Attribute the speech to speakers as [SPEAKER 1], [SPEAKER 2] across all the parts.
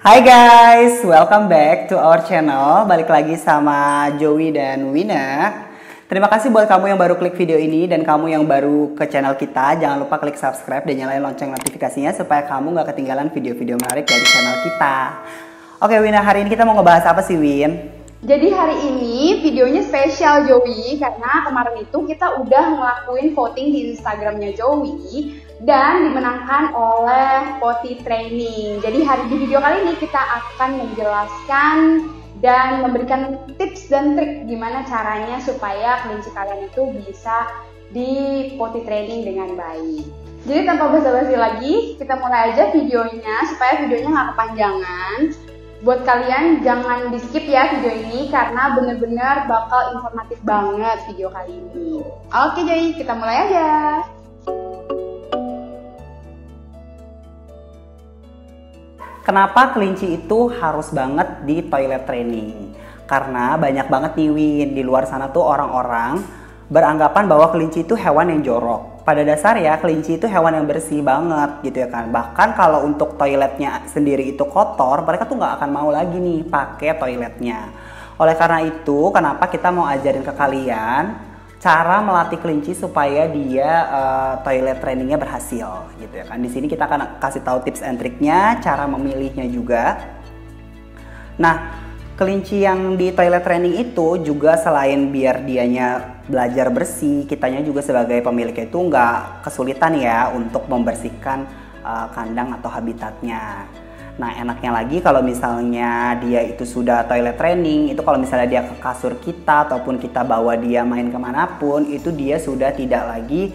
[SPEAKER 1] Hai guys, welcome back to our channel. Balik lagi sama Joey dan Wina. Terima kasih buat kamu yang baru klik video ini dan kamu yang baru ke channel kita. Jangan lupa klik subscribe dan nyalain lonceng notifikasinya supaya kamu gak ketinggalan video-video menarik dari channel kita. Oke Wina, hari ini kita mau ngebahas apa sih Win?
[SPEAKER 2] Jadi hari ini videonya spesial Joey karena kemarin itu kita udah ngelakuin voting di Instagramnya Joey dan dimenangkan oleh Potty Training. Jadi di video kali ini kita akan menjelaskan dan memberikan tips dan trik gimana caranya supaya kelinci kalian itu bisa di Potty Training dengan baik. Jadi tanpa basa-basi lagi, kita mulai aja videonya supaya videonya nggak kepanjangan. Buat kalian jangan di skip ya video ini karena bener-bener bakal informatif banget video kali ini. Oke Joy, kita mulai aja.
[SPEAKER 1] Kenapa kelinci itu harus banget di toilet training? Karena banyak banget nih Win, di luar sana tuh orang-orang beranggapan bahwa kelinci itu hewan yang jorok. Pada dasarnya kelinci itu hewan yang bersih banget gitu ya kan. Bahkan kalau untuk toiletnya sendiri itu kotor, mereka tuh nggak akan mau lagi nih pakai toiletnya. Oleh karena itu, kenapa kita mau ajarin ke kalian cara melatih kelinci supaya dia toilet trainingnya berhasil gitu ya kan. Di sini kita akan kasih tahu tips and triknya, cara memilihnya juga. Nah, kelinci yang di toilet training itu juga selain biar dianya belajar bersih, kitanya juga sebagai pemiliknya itu nggak kesulitan ya untuk membersihkan kandang atau habitatnya. Nah enaknya lagi kalau misalnya dia itu sudah toilet training, itu kalau misalnya dia ke kasur kita ataupun kita bawa dia main kemanapun, itu dia sudah tidak lagi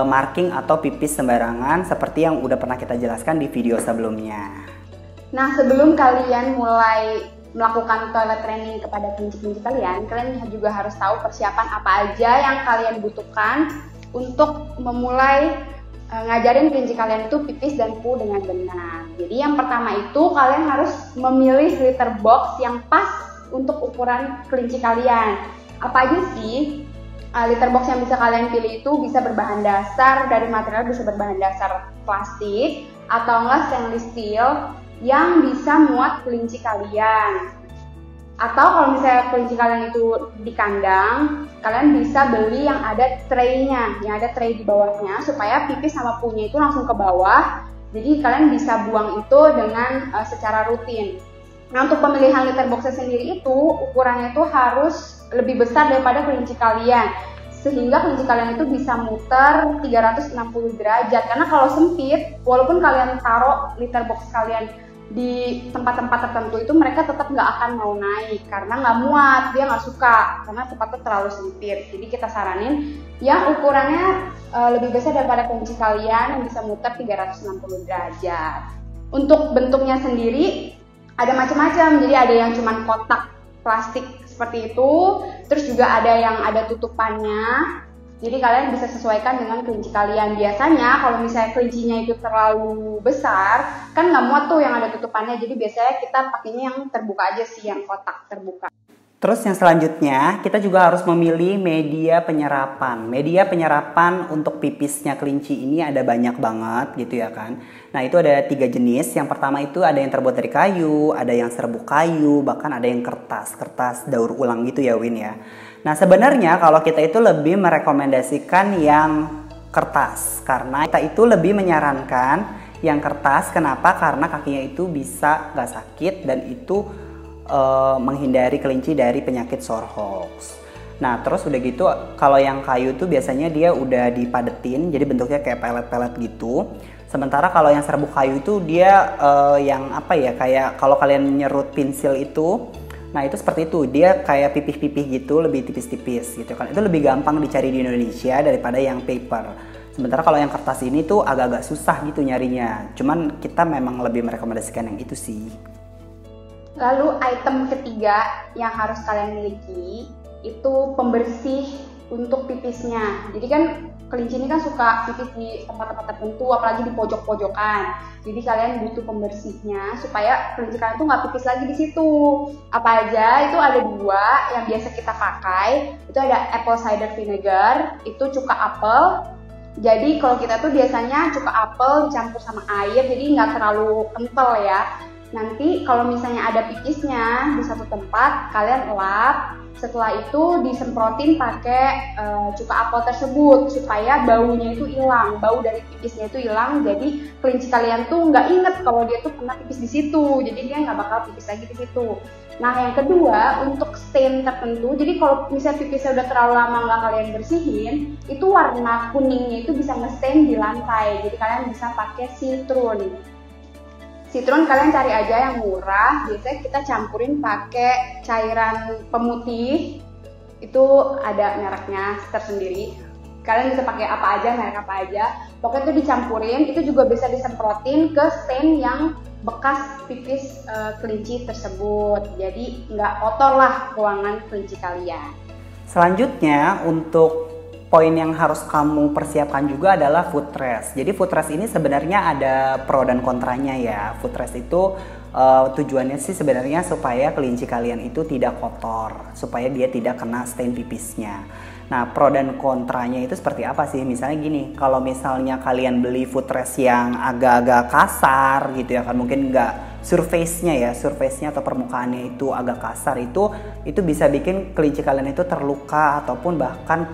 [SPEAKER 1] marking atau pipis sembarangan seperti yang udah pernah kita jelaskan di video sebelumnya.
[SPEAKER 2] Nah sebelum kalian mulai melakukan toilet training kepada kelinci-kelinci kalian juga harus tahu persiapan apa aja yang kalian butuhkan untuk memulai ngajarin kelinci kalian itu pipis dan poo dengan benar. Jadi yang pertama itu kalian harus memilih litter box yang pas untuk ukuran kelinci kalian. Apa aja sih litter box yang bisa kalian pilih? Itu bisa berbahan dasar dari material, bisa berbahan dasar plastik atau enggak stainless steel yang bisa muat kelinci kalian. Atau kalau misalnya kelinci kalian itu di kandang, kalian bisa beli yang ada tray-nya, yang ada tray di bawahnya supaya pipis sama poo-nya itu langsung ke bawah. Jadi kalian bisa buang itu dengan secara rutin. Nah untuk pemilihan litter box sendiri itu ukurannya itu harus lebih besar daripada kelinci kalian, sehingga kelinci kalian itu bisa muter 360 derajat. Karena kalau sempit, walaupun kalian taruh litter box kalian di tempat-tempat tertentu itu mereka tetap nggak akan mau naik karena nggak muat, dia nggak suka karena tempatnya terlalu sempit. Jadi kita saranin yang ukurannya lebih besar daripada kelinci kalian yang bisa muter 360 derajat. Untuk bentuknya sendiri ada macam-macam, jadi ada yang cuman kotak plastik seperti itu, terus juga ada yang ada tutupannya. Jadi kalian bisa sesuaikan dengan kelinci kalian. Biasanya kalau misalnya kelincinya itu terlalu besar, kan nggak muat tuh yang ada tutupannya. Jadi biasanya kita pakainya yang terbuka aja sih, yang kotak terbuka.
[SPEAKER 1] Terus yang selanjutnya kita juga harus memilih media penyerapan. Media penyerapan untuk pipisnya kelinci ini ada banyak banget gitu ya kan. Nah itu ada 3 jenis. Yang pertama itu ada yang terbuat dari kayu, ada yang serbuk kayu, bahkan ada yang kertas daur ulang gitu ya Win ya. Nah sebenarnya kalau kita itu lebih merekomendasikan yang kertas karena kita itu lebih menyarankan yang kertas. Kenapa? Karena kakinya itu bisa gak sakit dan itu menghindari kelinci dari penyakit sorehox. Nah terus udah gitu kalau yang kayu tuh biasanya dia udah dipadetin jadi bentuknya kayak pelet-pelet gitu. Sementara kalau yang serbuk kayu itu dia yang apa ya, kayak kalau kalian nyerut pensil itu, nah itu seperti itu, dia kayak pipih-pipih gitu, lebih tipis-tipis gitu kan. Itu lebih gampang dicari di Indonesia daripada yang paper. Sementara kalau yang kertas ini tuh agak-agak susah gitu nyarinya. Cuman kita memang lebih merekomendasikan yang itu sih.
[SPEAKER 2] Lalu item ketiga yang harus kalian miliki itu pembersih untuk pipisnya. Jadi kan kelinci ini kan suka pipis di tempat-tempat tertentu, apalagi di pojok-pojokan. Jadi kalian butuh pembersihnya supaya kelinci kalian tuh nggak pipis lagi di situ. Apa aja? Itu ada 2 yang biasa kita pakai. Itu ada apple cider vinegar, itu cuka apel. Jadi kalau kita tuh biasanya cuka apel dicampur sama air, jadi nggak terlalu kental ya. Nanti kalau misalnya ada pipisnya di satu tempat, kalian elap. Setelah itu disemprotin pakai cuka apel tersebut supaya baunya itu hilang, bau dari pipisnya itu hilang. Jadi kelinci kalian tuh nggak inget kalau dia tuh pernah pipis di situ, jadi dia nggak bakal pipis lagi di situ. Nah yang kedua, untuk stain tertentu, jadi kalau misalnya pipisnya udah terlalu lama nggak kalian bersihin, itu warna kuningnya itu bisa nge-stain di lantai. Jadi kalian bisa pakai citron. Citron kalian cari aja yang murah, biasanya kita campurin pakai cairan pemutih, itu ada mereknya tersendiri. Kalian bisa pakai apa aja, merek apa aja, pokoknya itu dicampurin, itu juga bisa disemprotin ke stain yang bekas pipis kelinci tersebut. Jadi nggak kotor lah ruangan kelinci kalian.
[SPEAKER 1] Selanjutnya untuk poin yang harus kamu persiapkan juga adalah footrest. Jadi footrest ini sebenarnya ada pro dan kontranya ya. Footrest itu tujuannya sih sebenarnya supaya kelinci kalian itu tidak kotor, supaya dia tidak kena stain pipisnya. Nah pro dan kontranya itu seperti apa sih? Misalnya gini, kalau misalnya kalian beli footrest yang agak-agak kasar gitu ya kan, mungkin nggak surface-nya atau permukaannya itu agak kasar, itu bisa bikin kelinci kalian itu terluka ataupun bahkan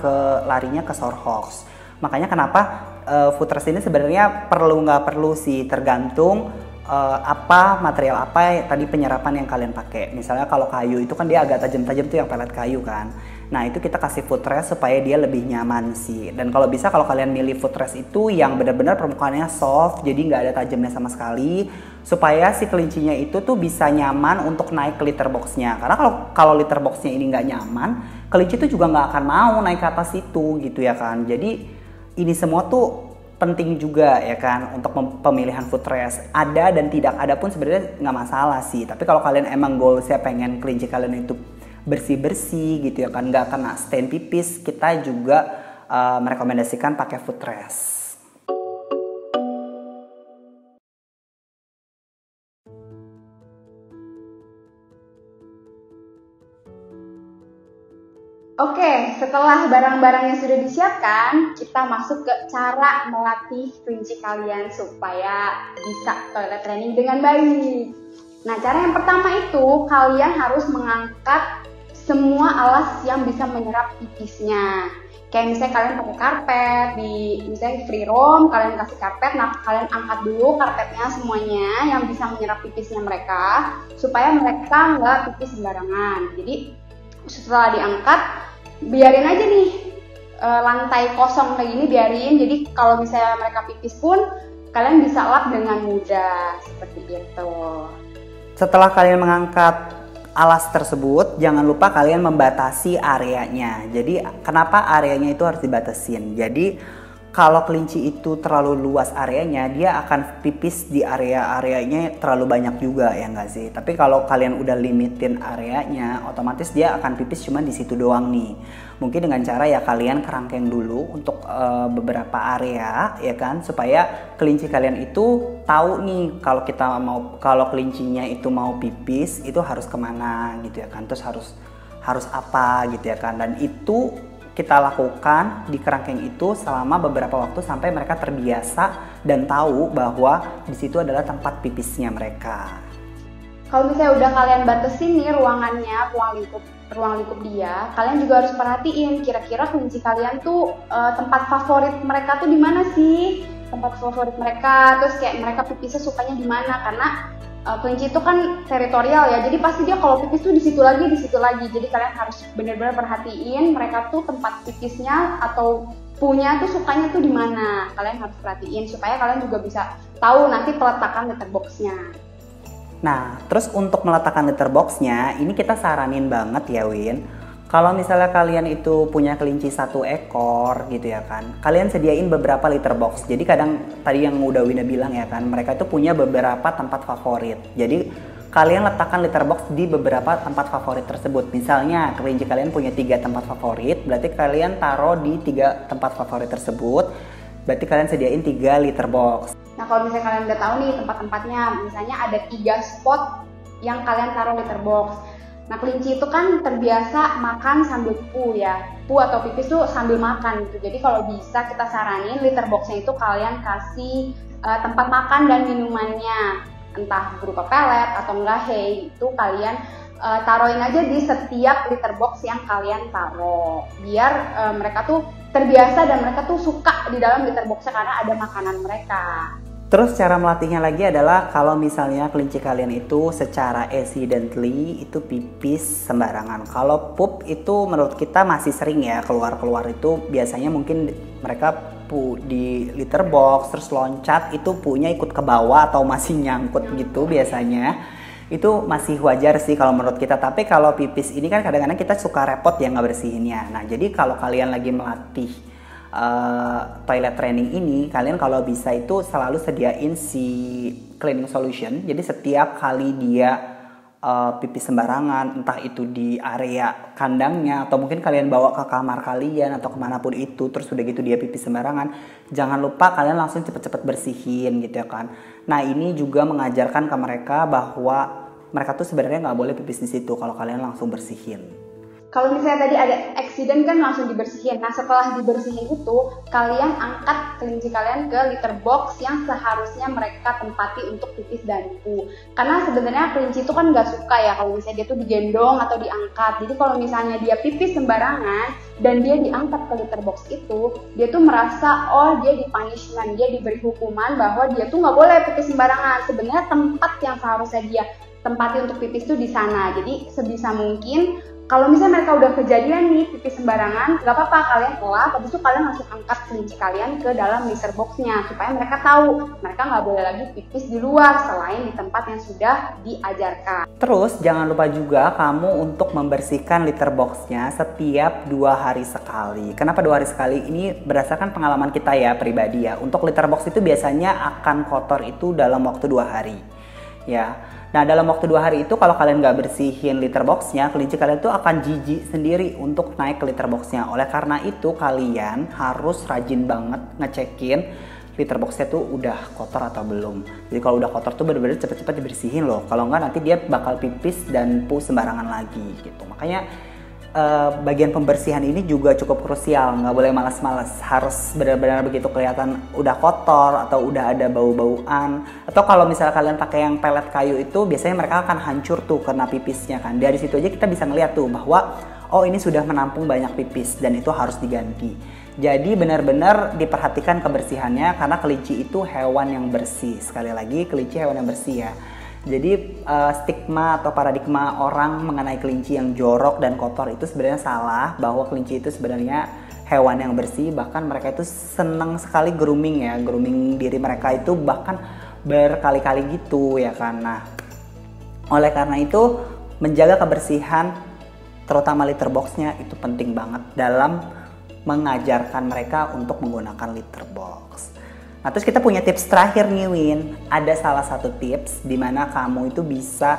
[SPEAKER 1] larinya ke sore hoax. Makanya kenapa footrest ini sebenarnya nggak perlu sih, tergantung material apa tadi penyerapan yang kalian pakai. Misalnya kalau kayu itu kan dia agak tajam-tajam tuh yang pelet kayu kan. Nah itu kita kasih footrest supaya dia lebih nyaman sih. Dan kalau bisa kalau kalian milih footrest itu yang benar-benar permukaannya soft, jadi nggak ada tajamnya sama sekali, supaya si kelincinya itu tuh bisa nyaman untuk naik ke litter boxnya. Karena kalau litter boxnya ini nggak nyaman, kelinci tuh juga nggak akan mau naik ke atas itu gitu ya kan. Jadi ini semua tuh penting juga ya kan untuk pemilihan footrest. Ada dan tidak ada pun sebenarnya nggak masalah sih. Tapi kalau kalian emang goalsnya pengen kelinci kalian itu bersih-bersih gitu ya kan, nggak kena stain pipis, kita juga merekomendasikan pakai footrest.
[SPEAKER 2] Oke, setelah barang-barangnya sudah disiapkan, kita masuk ke cara melatih kelinci kalian supaya bisa toilet training dengan baik. Nah, cara yang pertama itu kalian harus mengangkat semua alas yang bisa menyerap pipisnya. Kayak misalnya kalian pakai karpet, misalnya free roam, kalian kasih karpet, nah kalian angkat dulu karpetnya semuanya yang bisa menyerap pipisnya mereka, supaya mereka nggak pipis sembarangan. Jadi setelah diangkat, biarin aja nih lantai kosong kayak gini, biarin. Jadi kalau misalnya mereka pipis pun kalian bisa lap dengan mudah seperti itu.
[SPEAKER 1] Setelah kalian mengangkat alas tersebut, jangan lupa kalian membatasi areanya. Jadi kenapa areanya itu harus dibatasin? Jadi kalau kelinci itu terlalu luas areanya, dia akan pipis di area-areanya terlalu banyak juga ya nggak sih? Tapi kalau kalian udah limitin areanya, otomatis dia akan pipis cuma di situ doang nih. Mungkin dengan cara ya kalian kerangkeng dulu untuk beberapa area ya kan, supaya kelinci kalian itu tahu nih kalau kelincinya itu mau pipis itu harus kemana gitu ya kan, terus harus apa gitu ya kan. Dan itu kita lakukan di kerangkeng itu selama beberapa waktu sampai mereka terbiasa dan tahu bahwa di situ adalah tempat pipisnya mereka.
[SPEAKER 2] Kalau misalnya udah kalian batasin nih ruangannya, ruang lingkup dia, kalian juga harus perhatiin kira-kira kelinci kalian tuh tempat favorit mereka tuh di mana sih? Tempat favorit mereka, terus kayak mereka pipisnya sukanya di mana? Karena kelinci itu kan teritorial ya, jadi pasti dia kalau pipis tuh di situ lagi. Jadi kalian harus benar-benar perhatiin mereka tuh tempat pipisnya atau punya tuh sukanya tuh di mana. Kalian harus perhatiin supaya kalian juga bisa tahu nanti peletakan litter boxnya.
[SPEAKER 1] Nah, terus untuk meletakkan litter boxnya, ini kita saranin banget ya Win. Kalau misalnya kalian itu punya kelinci 1 ekor gitu ya kan, kalian sediain beberapa litter box. Jadi kadang tadi yang udah Wina bilang ya kan, mereka itu punya beberapa tempat favorit. Jadi kalian letakkan litter box di beberapa tempat favorit tersebut. Misalnya kelinci kalian punya 3 tempat favorit, berarti kalian taruh di 3 tempat favorit tersebut. Berarti kalian sediain 3 litter box.
[SPEAKER 2] Nah kalau misalnya kalian udah tahu nih tempat-tempatnya, misalnya ada 3 spot yang kalian taruh litter box. Nah kelinci itu kan terbiasa makan sambil pu ya, pu atau pipis tuh sambil makan gitu. Jadi kalau bisa kita saranin litter boxnya itu kalian kasih tempat makan dan minumannya. entah berupa pelet atau enggak hay, itu kalian taruhin aja di setiap litter box yang kalian taruh, biar mereka tuh terbiasa dan mereka tuh suka di dalam litter boxnya karena ada makanan mereka.
[SPEAKER 1] Terus cara melatihnya lagi adalah kalau misalnya kelinci kalian itu secara accidentally itu pipis sembarangan. Kalau pup itu menurut kita masih sering ya keluar-keluar, itu biasanya mungkin mereka di litter box terus loncat, itu punya ikut ke bawah atau masih nyangkut gitu biasanya. Itu masih wajar sih kalau menurut kita. Tapi kalau pipis ini kan kadang-kadang kita suka repot ya ngebersihinnya. Nah jadi kalau kalian lagi melatih toilet training ini, kalian kalau bisa itu selalu sediain si cleaning solution. Jadi setiap kali dia pipis sembarangan, entah itu di area kandangnya atau mungkin kalian bawa ke kamar kalian atau kemanapun itu, terus udah gitu dia pipis sembarangan, jangan lupa kalian langsung cepet-cepet bersihin gitu ya kan. Nah ini juga mengajarkan ke mereka bahwa mereka tuh sebenarnya nggak boleh pipis di situ kalau kalian langsung bersihin.
[SPEAKER 2] Kalau misalnya tadi ada accident kan langsung dibersihin. Nah setelah dibersihin itu, kalian angkat kelinci kalian ke litter box yang seharusnya mereka tempati untuk pipis dan poo. Karena sebenarnya kelinci itu kan nggak suka ya kalau misalnya dia tuh digendong atau diangkat. Jadi kalau misalnya dia pipis sembarangan dan dia diangkat ke litter box itu, dia tuh merasa oh dia di punishment, dia diberi hukuman bahwa dia tuh nggak boleh pipis sembarangan. Sebenarnya tempat yang seharusnya dia tempati untuk pipis tuh di sana. Jadi sebisa mungkin kalau misalnya mereka udah kejadian nih pipis sembarangan, nggak apa-apa, kalian lap, habis itu kalian langsung angkat kelinci kalian ke dalam litter boxnya supaya mereka tahu mereka nggak boleh lagi pipis di luar selain di tempat yang sudah diajarkan.
[SPEAKER 1] Terus jangan lupa juga kamu untuk membersihkan litter boxnya setiap 2 hari sekali. Kenapa 2 hari sekali? Ini berdasarkan pengalaman kita ya pribadi ya. Untuk litter box itu biasanya akan kotor itu dalam waktu 2 hari. Ya. Nah dalam waktu 2 hari itu kalau kalian nggak bersihin litter boxnya, kelinci kalian tuh akan jijik sendiri untuk naik ke litter boxnya. Oleh karena itu kalian harus rajin banget ngecekin litter boxnya tuh udah kotor atau belum. Jadi kalau udah kotor tuh bener-bener cepet-cepet dibersihin loh. Kalau nggak nanti dia bakal pipis dan poo sembarangan lagi gitu. Makanya bagian pembersihan ini juga cukup krusial, nggak boleh malas-malas, harus benar-benar begitu kelihatan udah kotor atau udah ada bau-bauan. Atau kalau misalnya kalian pakai yang pelet kayu itu biasanya mereka akan hancur tuh karena pipisnya kan. Dari situ aja kita bisa ngeliat tuh bahwa oh ini sudah menampung banyak pipis dan itu harus diganti. Jadi benar-benar diperhatikan kebersihannya karena kelinci itu hewan yang bersih. Sekali lagi kelinci hewan yang bersih ya. Jadi stigma atau paradigma orang mengenai kelinci yang jorok dan kotor itu sebenarnya salah, bahwa kelinci itu sebenarnya hewan yang bersih, bahkan mereka itu senang sekali grooming ya, grooming diri mereka itu bahkan berkali-kali gitu ya kan. Nah, oleh karena itu menjaga kebersihan terutama litter boxnya itu penting banget dalam mengajarkan mereka untuk menggunakan litter box. Nah terus kita punya tips terakhir nih Win. Ada salah satu tips di mana kamu itu bisa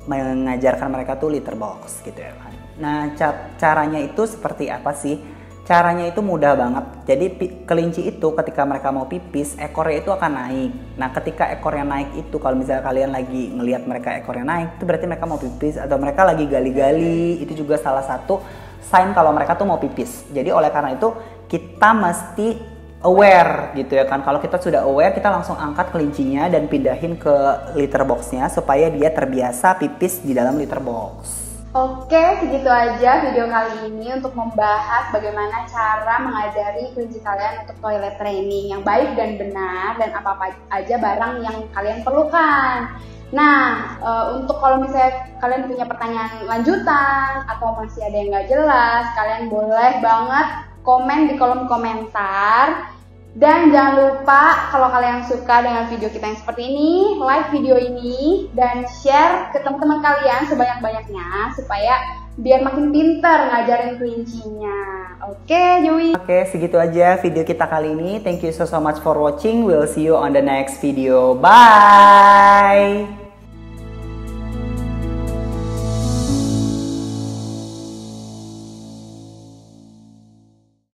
[SPEAKER 1] mengajarkan mereka tuh litter box gitu ya kan. Nah caranya itu seperti apa sih? Caranya itu mudah banget. Jadi kelinci itu ketika mereka mau pipis, ekornya itu akan naik. Nah ketika ekornya naik itu, kalau misalnya kalian lagi ngelihat mereka ekornya naik, itu berarti mereka mau pipis. Atau mereka lagi gali-gali, itu juga salah satu sign kalau mereka tuh mau pipis. Jadi oleh karena itu kita mesti aware gitu ya kan. Kalau kita sudah aware, kita langsung angkat kelincinya dan pindahin ke litter boxnya supaya dia terbiasa pipis di dalam litter box.
[SPEAKER 2] Oke, segitu aja video kali ini untuk membahas bagaimana cara mengajari kelinci kalian untuk toilet training yang baik dan benar, dan apa-apa aja barang yang kalian perlukan. Nah, untuk kalau misalnya kalian punya pertanyaan lanjutan atau masih ada yang nggak jelas, kalian boleh banget komen di kolom komentar. Dan jangan lupa kalau kalian suka dengan video kita yang seperti ini, like video ini dan share ke teman-teman kalian sebanyak-banyaknya supaya biar makin pintar ngajarin kelincinya. Oke, Joey.
[SPEAKER 1] Oke, segitu aja video kita kali ini. Thank you so much for watching. We'll see you on the next video. Bye.